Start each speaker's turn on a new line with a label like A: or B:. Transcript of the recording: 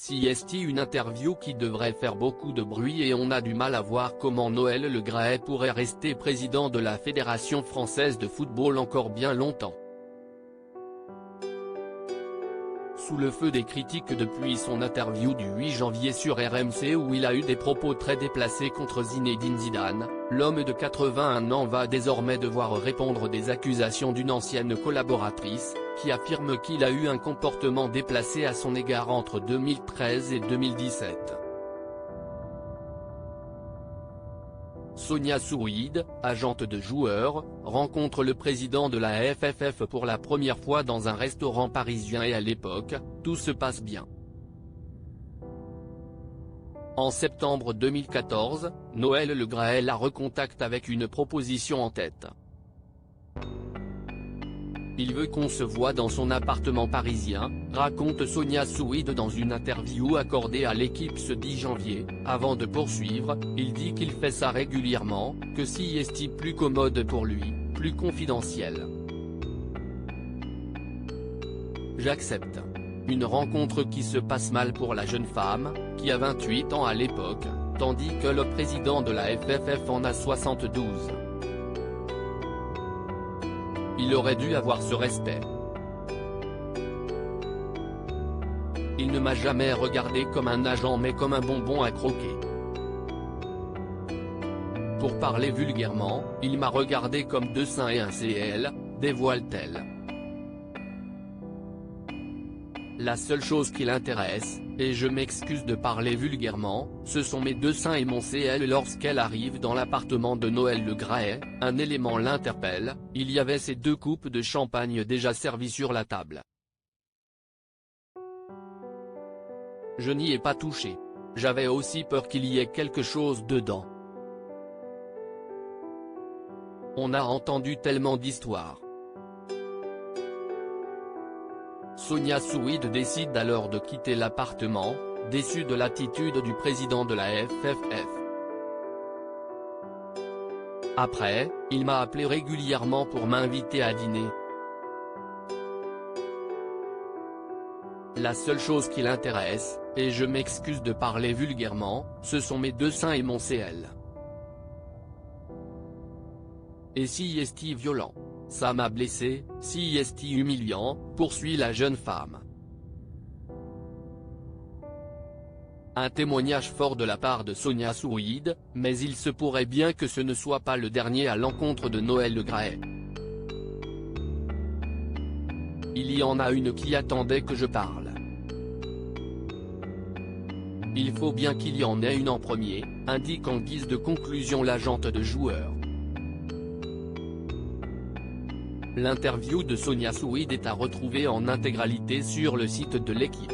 A: C'est une interview qui devrait faire beaucoup de bruit et on a du mal à voir comment Noël Le Graët pourrait rester président de la Fédération française de football encore bien longtemps. Sous le feu des critiques depuis son interview du 8 janvier sur RMC où il a eu des propos très déplacés contre Zinedine Zidane, l'homme de 81 ans va désormais devoir répondre des accusations d'une ancienne collaboratrice, qui affirme qu'il a eu un comportement déplacé à son égard entre 2013 et 2017. Sonia Souid, agente de joueurs, rencontre le président de la FFF pour la première fois dans un restaurant parisien et à l'époque, tout se passe bien. En septembre 2014, Noël Le Graët la recontacte avec une proposition en tête. Il veut qu'on se voie dans son appartement parisien, raconte Sonia Souid dans une interview accordée à l'équipe ce 10 janvier. Avant de poursuivre, il dit qu'il fait ça régulièrement, que c'est plus commode pour lui, plus confidentiel. J'accepte. Une rencontre qui se passe mal pour la jeune femme, qui a 28 ans à l'époque, tandis que le président de la FFF en a 72. Il aurait dû avoir ce respect. Il ne m'a jamais regardé comme un agent mais comme un bonbon à croquer. Pour parler vulgairement, il m'a regardé comme deux seins et un CL, dévoile-t-elle. La seule chose qui l'intéresse, et je m'excuse de parler vulgairement, ce sont mes deux seins et mon CL. Lorsqu'elle arrive dans l'appartement de Noël Le Graët, un élément l'interpelle, il y avait ces deux coupes de champagne déjà servies sur la table. Je n'y ai pas touché. J'avais aussi peur qu'il y ait quelque chose dedans. On a entendu tellement d'histoires. Sonia Souid décide alors de quitter l'appartement, déçue de l'attitude du président de la FFF. Après, il m'a appelé régulièrement pour m'inviter à dîner. La seule chose qui l'intéresse, et je m'excuse de parler vulgairement, ce sont mes deux seins et mon CL. Et c'est violent. Ça m'a blessé, c'est humiliant, poursuit la jeune femme. Un témoignage fort de la part de Sonia Souid, mais il se pourrait bien que ce ne soit pas le dernier à l'encontre de Noël Le Graët. Il y en a une qui attendait que je parle. Il faut bien qu'il y en ait une en premier, indique en guise de conclusion l'agente de joueurs. L'interview de Sonia Souid est à retrouver en intégralité sur le site de l'équipe.